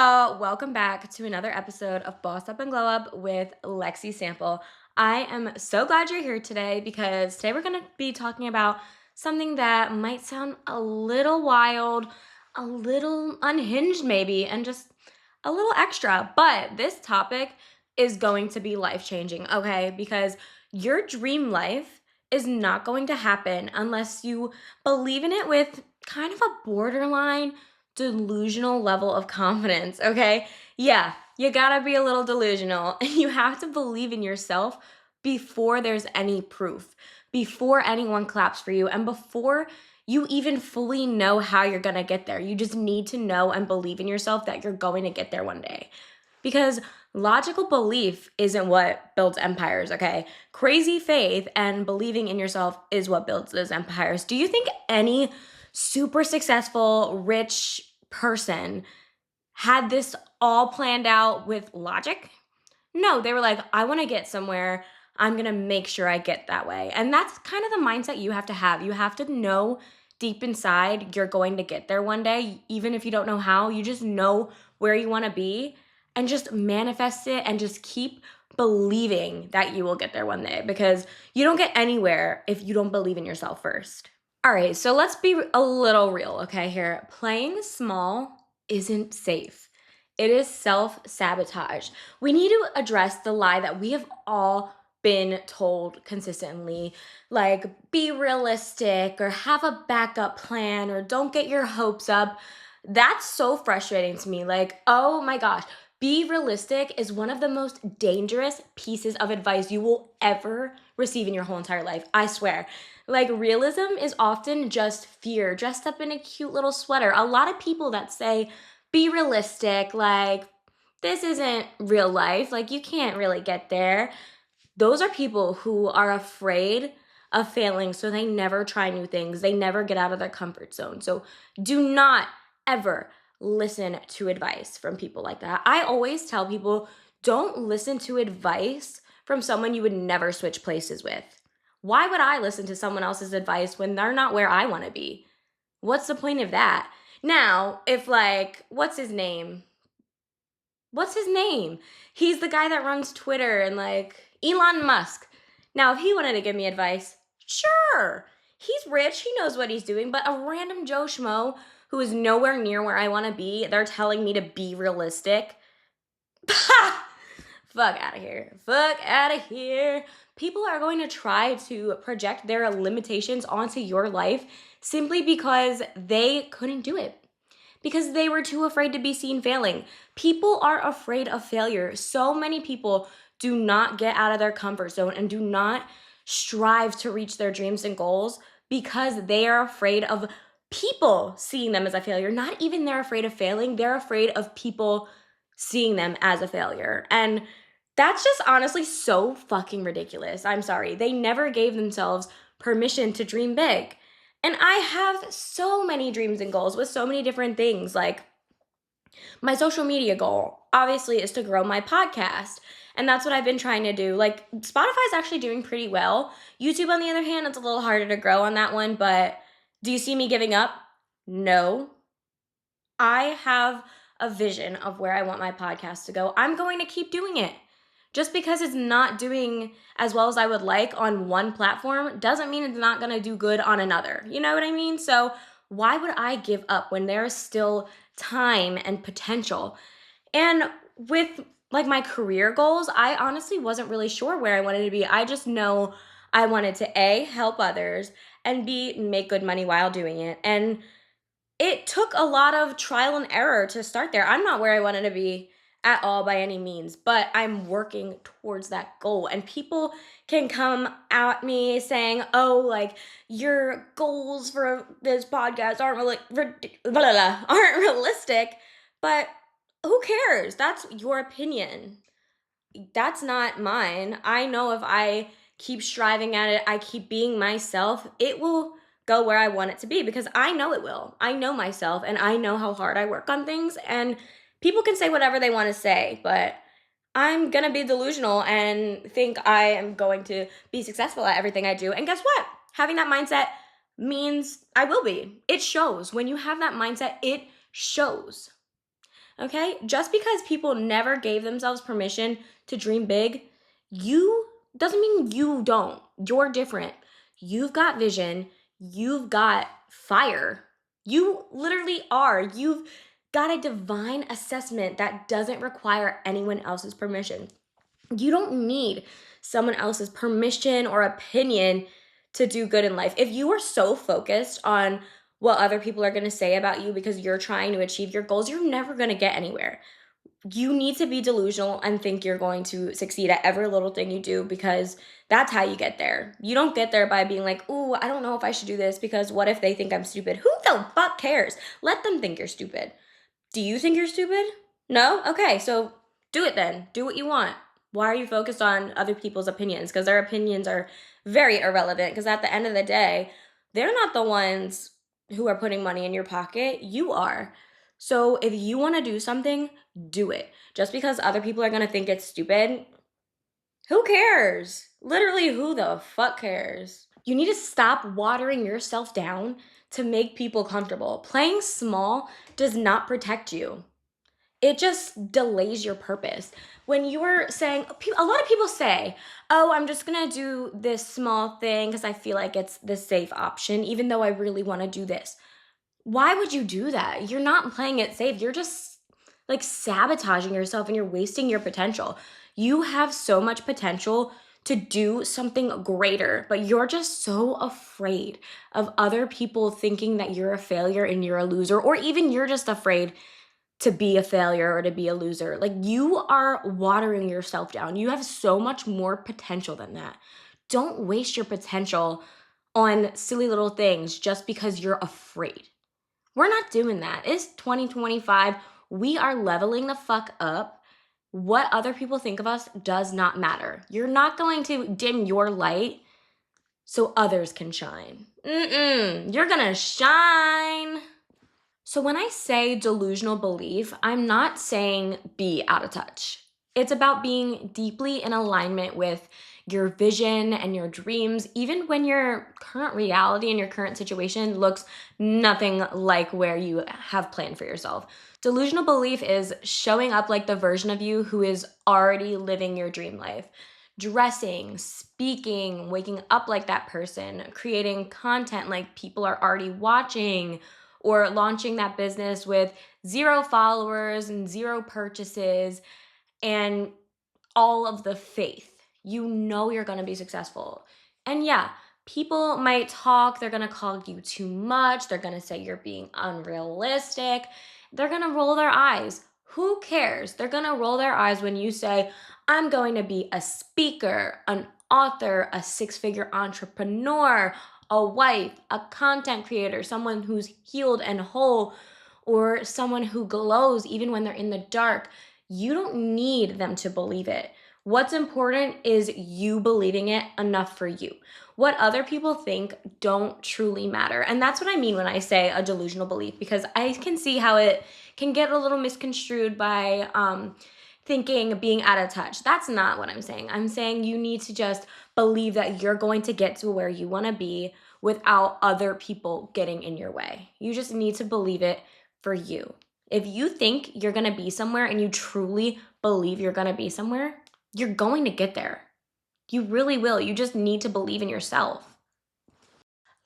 y'all. Welcome back to another episode of Boss Up and Glow Up with Lexi Sample. I am so glad you're here today because today we're going to be talking about something that might sound a little wild, a little unhinged maybe, and just a little extra. But this topic is going to be life-changing, okay? Because your dream life is not going to happen unless you believe in it with kind of a borderline delusional level of confidence, okay? Yeah, you gotta be a little delusional and you have to believe in yourself before there's any proof, before anyone claps for you, and before you even fully know how you're gonna get there. You just need to know and believe in yourself that you're going to get there one day. Because logical belief isn't what builds empires, okay? Crazy faith and believing in yourself is what builds those empires. Do you think any super successful, rich person had this all planned out with logic? No, they were like, I want to get somewhere. I'm going to make sure I get that way. And that's kind of the mindset you have to have. You have to know deep inside you're going to get there one day, even if you don't know how. You just know where you want to be and just manifest it and just keep believing that you will get there one day, because you don't get anywhere if you don't believe in yourself first. All right, so let's be a little real, okay, here. Playing small isn't safe. It is self-sabotage. We need to address the lie that we have all been told consistently, like be realistic or have a backup plan or don't get your hopes up. That's so frustrating to me. Like, oh my gosh, be realistic is one of the most dangerous pieces of advice you will ever receive in your whole entire life. I swear. Like, realism is often just fear dressed up in a cute little sweater. A lot of people that say, be realistic, like, this isn't real life, like, you can't really get there. Those are people who are afraid of failing, so they never try new things. They never get out of their comfort zone. So do not ever listen to advice from people like that. I always tell people, don't listen to advice from someone you would never switch places with. Why would I listen to someone else's advice when they're not where I want to be? What's the point of that? Now, if like, what's his name? He's the guy that runs Twitter and like Elon Musk. Now, if he wanted to give me advice, sure. He's rich, he knows what he's doing, but a random Joe Schmo who is nowhere near where I want to be, they're telling me to be realistic. Fuck out of here. Fuck out of here. People are going to try to project their limitations onto your life simply because they couldn't do it. Because they were too afraid to be seen failing. People are afraid of failure. So many people do not get out of their comfort zone and do not strive to reach their dreams and goals because they are afraid of people seeing them as a failure. Not even they're afraid of failing, they're afraid of people seeing them as a failure. And that's just honestly so fucking ridiculous. I'm sorry. They never gave themselves permission to dream big. And I have so many dreams and goals with so many different things. Like, my social media goal, obviously, is to grow my podcast. And that's what I've been trying to do. Like, Spotify's actually doing pretty well. YouTube, on the other hand, it's a little harder to grow on that one. But do you see me giving up? No. I have a vision of where I want my podcast to go. I'm going to keep doing it. Just because it's not doing as well as I would like on one platform doesn't mean it's not going to do good on another. You know what I mean? So why would I give up when there is still time and potential? And with like my career goals, I honestly wasn't really sure where I wanted to be. I just know I wanted to A, help others, and B, make good money while doing it. And it took a lot of trial and error to start there. I'm not where I wanted to be at all by any means, but I'm working towards that goal. And people can come at me saying, oh, like, your goals for this podcast aren't really aren't realistic, but who cares? That's your opinion. That's not mine. I know if I keep striving at it, I keep being myself, it will go where I want it to be, because I know it will. I know myself and I know how hard I work on things, and people can say whatever they want to say, but I'm going to be delusional and think I am going to be successful at everything I do. And guess what? Having that mindset means I will be. It shows. When you have that mindset, it shows. Okay? Just because people never gave themselves permission to dream big, you doesn't mean you don't. You're different. You've got vision, you've got fire. You literally are. You've got a divine assessment that doesn't require anyone else's permission. You don't need someone else's permission or opinion to do good in life. If you are so focused on what other people are going to say about you because you're trying to achieve your goals, you're never going to get anywhere. You need to be delusional and think you're going to succeed at every little thing you do because that's how you get there. You don't get there by being like, "Ooh, I don't know if I should do this because what if they think I'm stupid?" Who the fuck cares? Let them think you're stupid. Do you think you're stupid? No? Okay, so do it then. Do what you want. Why are you focused on other people's opinions? Because their opinions are very irrelevant. Because at the end of the day, they're not the ones who are putting money in your pocket. You are. So if you want to do something, do it. Just because other people are going to think it's stupid, who cares? Literally, who the fuck cares? You need to stop watering yourself down to make people comfortable. Playing small does not protect you. It just delays your purpose. When you are saying, a lot of people say, "Oh, I'm just gonna do this small thing because I feel like it's the safe option, even though I really wanna do this." Why would you do that? You're not playing it safe. You're just like sabotaging yourself and you're wasting your potential. You have so much potential to do something greater, but you're just so afraid of other people thinking that you're a failure and you're a loser, or even you're just afraid to be a failure or to be a loser. Like you are watering yourself down. You have so much more potential than that. Don't waste your potential on silly little things just because you're afraid. We're not doing that. It's 2025. We are leveling the fuck up. What other people think of us does not matter. You're not going to dim your light so others can shine. You're gonna shine. So when I say delusional belief, I'm not saying be out of touch. It's about being deeply in alignment with your vision and your dreams, even when your current reality and your current situation looks nothing like where you have planned for yourself. Delusional belief is showing up like the version of you who is already living your dream life. Dressing, speaking, waking up like that person, creating content like people are already watching, or launching that business with 0 followers and 0 purchases and all of the faith. You know you're going to be successful. And yeah, people might talk, they're going to call you too much, they're going to say you're being unrealistic, they're going to roll their eyes. Who cares? They're going to roll their eyes when you say, "I'm going to be a speaker, an author, a 6-figure entrepreneur, a wife, a content creator, someone who's healed and whole, or someone who glows even when they're in the dark." You don't need them to believe it. What's important is you believing it enough for you. What other people think don't truly matter. And that's what I mean when I say a delusional belief, because I can see how it can get a little misconstrued by thinking being out of touch. That's not what I'm saying. I'm saying you need to just believe that you're going to get to where you want to be without other people getting in your way. You just need to believe it for you. If you think you're going to be somewhere and you truly believe you're going to be somewhere, you're going to get there. You really will. You just need to believe in yourself.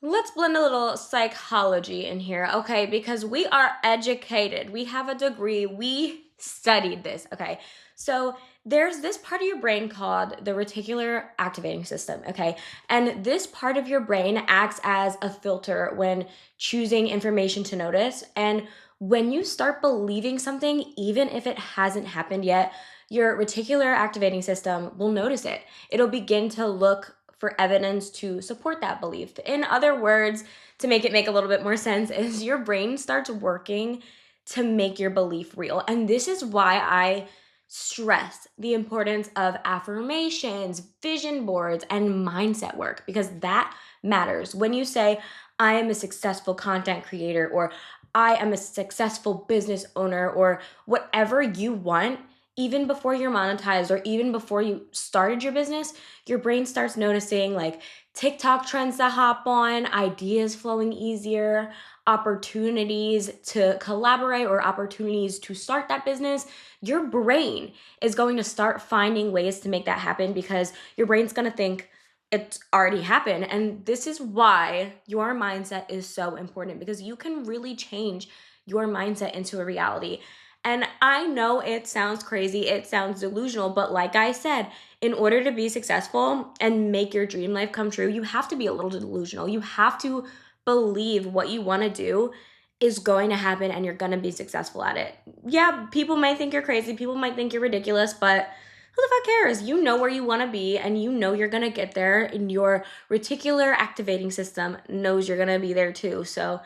Let's blend a little psychology in here, okay? Because we are educated. We have a degree. We studied this, okay? So there's this part of your brain called the reticular activating system, okay? And this part of your brain acts as a filter when choosing information to notice. And when you start believing something, even if it hasn't happened yet, your reticular activating system will notice it. It'll begin to look for evidence to support that belief. In other words, to make it make a little bit more sense, is your brain starts working to make your belief real. And this is why I stress the importance of affirmations, vision boards, and mindset work, because that matters. When you say, "I am a successful content creator," or "I am a successful business owner," or whatever you want, even before you're monetized or even before you started your business, your brain starts noticing like TikTok trends to hop on, ideas flowing easier, opportunities to collaborate or opportunities to start that business, your brain is going to start finding ways to make that happen because your brain's going to think it's already happened. And this is why your mindset is so important, because you can really change your mindset into a reality. And I know it sounds crazy, it sounds delusional, but like I said, in order to be successful and make your dream life come true, you have to be a little delusional. You have to believe what you want to do is going to happen and you're going to be successful at it. Yeah, people might think you're crazy, people might think you're ridiculous, but who the fuck cares? You know where you want to be and you know you're going to get there, and your reticular activating system knows you're going to be there too. So,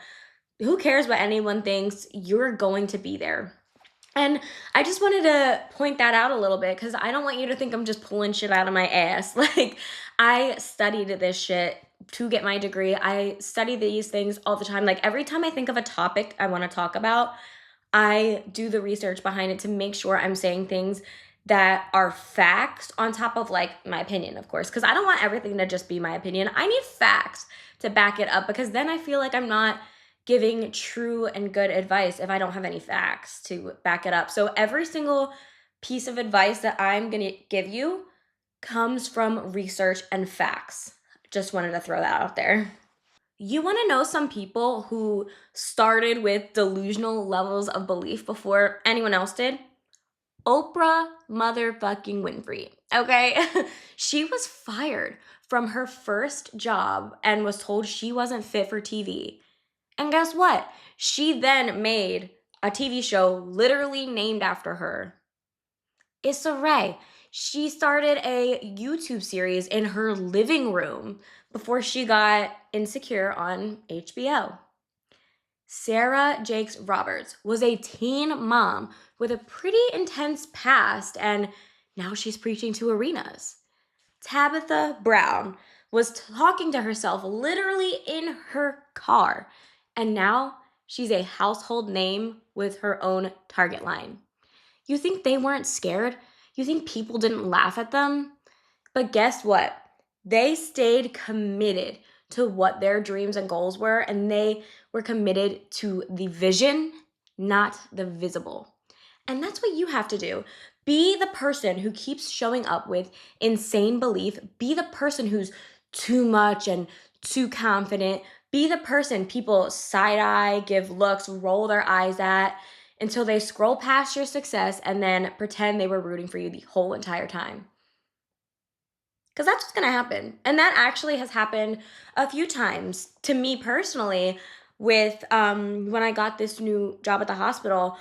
who cares what anyone thinks? You're going to be there. And I just wanted to point that out a little bit because I don't want you to think I'm just pulling shit out of my ass. Like, I studied this shit to get my degree. I study these things all the time. Like, every time I think of a topic I want to talk about, I do the research behind it to make sure I'm saying things that are facts on top of like my opinion, of course, because I don't want everything to just be my opinion. I need facts to back it up, because then I feel like I'm not giving true and good advice if I don't have any facts to back it up. So every single piece of advice that I'm going to give you comes from research and facts. Just wanted to throw that out there. You want to know some people who started with delusional levels of belief before anyone else did? Oprah motherfucking Winfrey. Okay. She was fired from her first job and was told she wasn't fit for TV. And guess what? She then made a TV show literally named after her. Issa Rae. She started a YouTube series in her living room before she got Insecure on HBO. Sarah Jakes Roberts was a teen mom with a pretty intense past, and now she's preaching to arenas. Tabitha Brown was talking to herself literally in her car, and now she's a household name with her own Target line. You think they weren't scared? You think people didn't laugh at them? But guess what? They stayed committed to what their dreams and goals were, and they were committed to the vision, not the visible. And that's what you have to do. Be the person who keeps showing up with insane belief. Be the person who's too much and too confident. Be the person people side eye, give looks, roll their eyes at until they scroll past your success and then pretend they were rooting for you the whole entire time. Because that's what's going to happen. And that actually has happened a few times to me personally with when I got this new job at the hospital.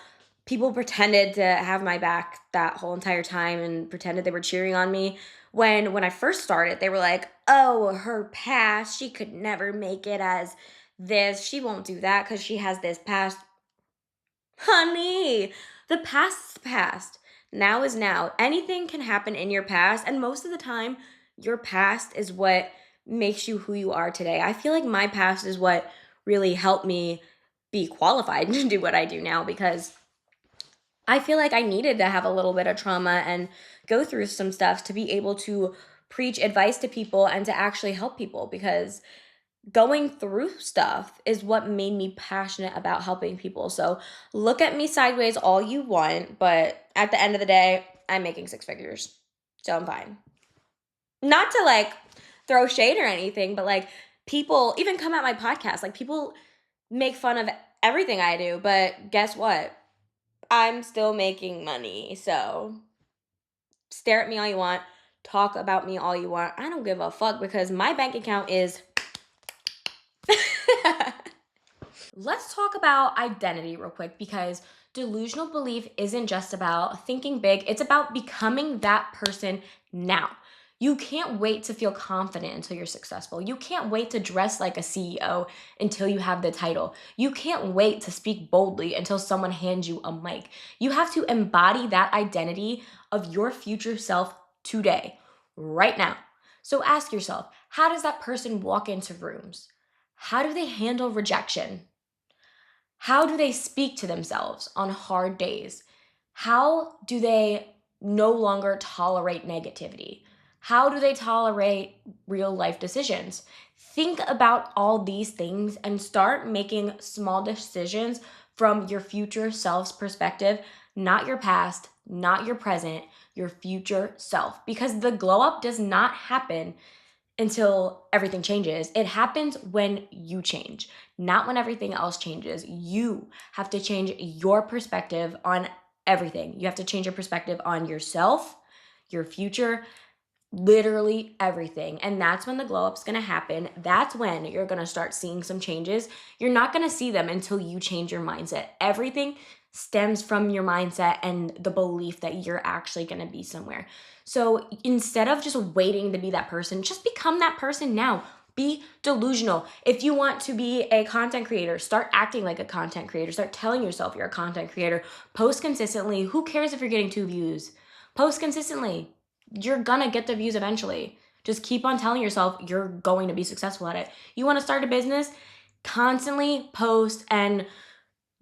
People pretended to have my back that whole entire time and pretended they were cheering on me. When I first started, they were like, oh, her past, she could never make it as this. She won't do that because she has this past. Honey, the past's past. Now is now. Anything can happen in your past, and most of the time, your past is what makes you who you are today. I feel like my past is what really helped me be qualified to do what I do now, because I feel like I needed to have a little bit of trauma and go through some stuff to be able to preach advice to people and to actually help people, because going through stuff is what made me passionate about helping people. So look at me sideways all you want, but at the end of the day, I'm making six figures. So I'm fine. Not to like throw shade or anything, but like, people even come at my podcast. Like, people make fun of everything I do, but guess what? I'm still making money. So stare at me all you want. Talk about me all you want. I don't give a fuck, because my bank account is Let's talk about identity real quick, because delusional belief isn't just about thinking big, it's about becoming that person now. You can't wait to feel confident until you're successful. You can't wait to dress like a CEO until you have the title. You can't wait to speak boldly until someone hands you a mic. You have to embody that identity of your future self today, right now. So ask yourself, how does that person walk into rooms? How do they handle rejection? How do they speak to themselves on hard days? How do they no longer tolerate negativity? How do they tolerate real life decisions? Think about all these things and start making small decisions from your future self's perspective, not your past, not your present, your future self. Because the glow up does not happen until everything changes. It happens when you change, not when everything else changes. You have to change your perspective on everything. You have to change your perspective on yourself, your future, literally everything. And that's when the glow up's gonna happen. That's when you're gonna start seeing some changes. You're not gonna see them until you change your mindset. Everything stems from your mindset and the belief that you're actually gonna be somewhere. So instead of just waiting to be that person, just become that person now. Be delusional. If you want to be a content creator, start acting like a content creator. Start telling yourself you're a content creator. Post consistently. Who cares if you're getting 2 views? Post consistently. You're gonna get the views eventually. Just keep on telling yourself you're going to be successful at it. You wanna start a business? Constantly post and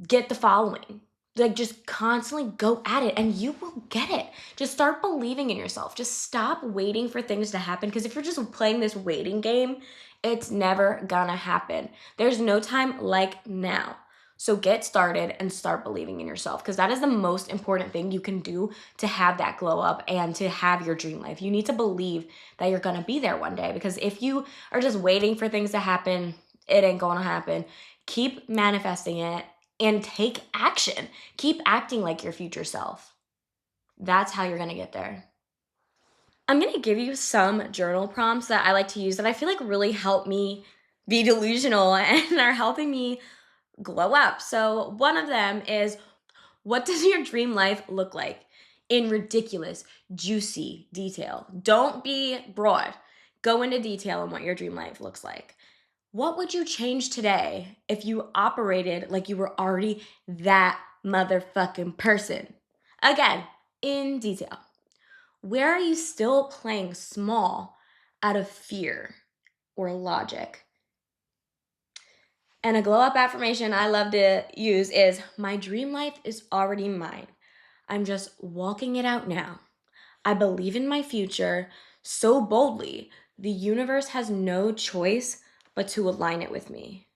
get the following. Like, just constantly go at it and you will get it. Just start believing in yourself. Just stop waiting for things to happen, because if you're just playing this waiting game, it's never gonna happen. There's no time like now. So get started and start believing in yourself, because that is the most important thing you can do to have that glow up and to have your dream life. You need to believe that you're gonna be there one day, because if you are just waiting for things to happen, it ain't gonna happen. Keep manifesting it and take action. Keep acting like your future self. That's how you're gonna get there. I'm gonna give you some journal prompts that I like to use that I feel like really help me be delusional and are helping me glow up. So, one of them is, what does your dream life look like? In ridiculous, juicy detail. Don't be broad. Go into detail on what your dream life looks like. What would you change today if you operated like you were already that motherfucking person? Again, in detail. Where are you still playing small out of fear or logic? And a glow up affirmation I love to use is, my dream life is already mine. I'm just walking it out now. I believe in my future so boldly, the universe has no choice but to align it with me.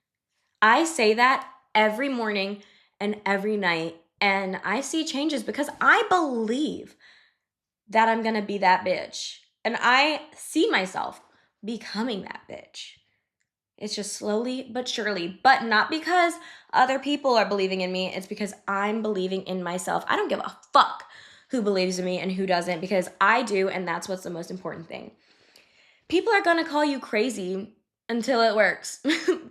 I say that every morning and every night, and I see changes because I believe that I'm gonna be that bitch. And I see myself becoming that bitch. It's just slowly but surely, but not because other people are believing in me. It's because I'm believing in myself. I don't give a fuck who believes in me and who doesn't, because I do, and that's what's the most important thing. People are gonna call you crazy until it works.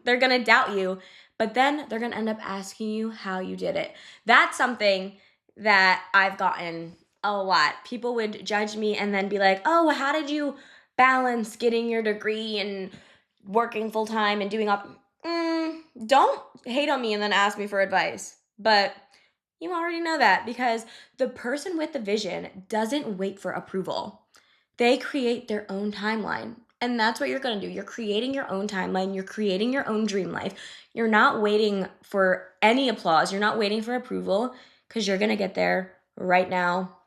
They're gonna doubt you, but then they're gonna end up asking you how you did it. That's something that I've gotten a lot. People would judge me and then be like, oh, how did you balance getting your degree and working full time and doing all. Don't hate on me and then ask me for advice. But you already know that, because the person with the vision doesn't wait for approval. They create their own timeline. And that's what you're going to do. You're creating your own timeline. You're creating your own dream life. You're not waiting for any applause. You're not waiting for approval, because you're going to get there right now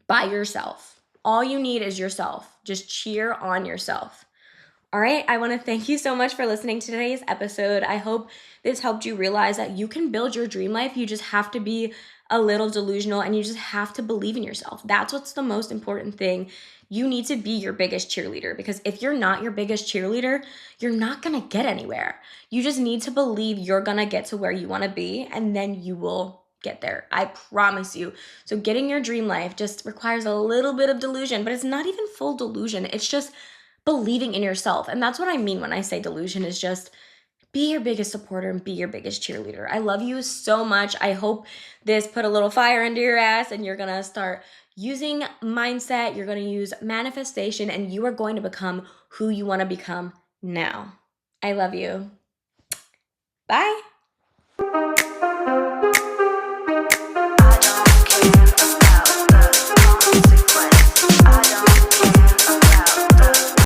by yourself. All you need is yourself. Just cheer on yourself. All right, I want to thank you so much for listening to today's episode. I hope this helped you realize that you can build your dream life. You just have to be a little delusional, and you just have to believe in yourself. That's what's the most important thing. You need to be your biggest cheerleader, because if you're not your biggest cheerleader, you're not going to get anywhere. You just need to believe you're going to get to where you want to be, and then you will get there. I promise you. So getting your dream life just requires a little bit of delusion, but it's not even full delusion. It's just believing in yourself. And that's what I mean when I say delusion, is just be your biggest supporter and be your biggest cheerleader. I love you so much. I hope this put a little fire into your ass, and you're going to start using mindset. You're going to use manifestation, and you are going to become who you want to become now. I love you. Bye.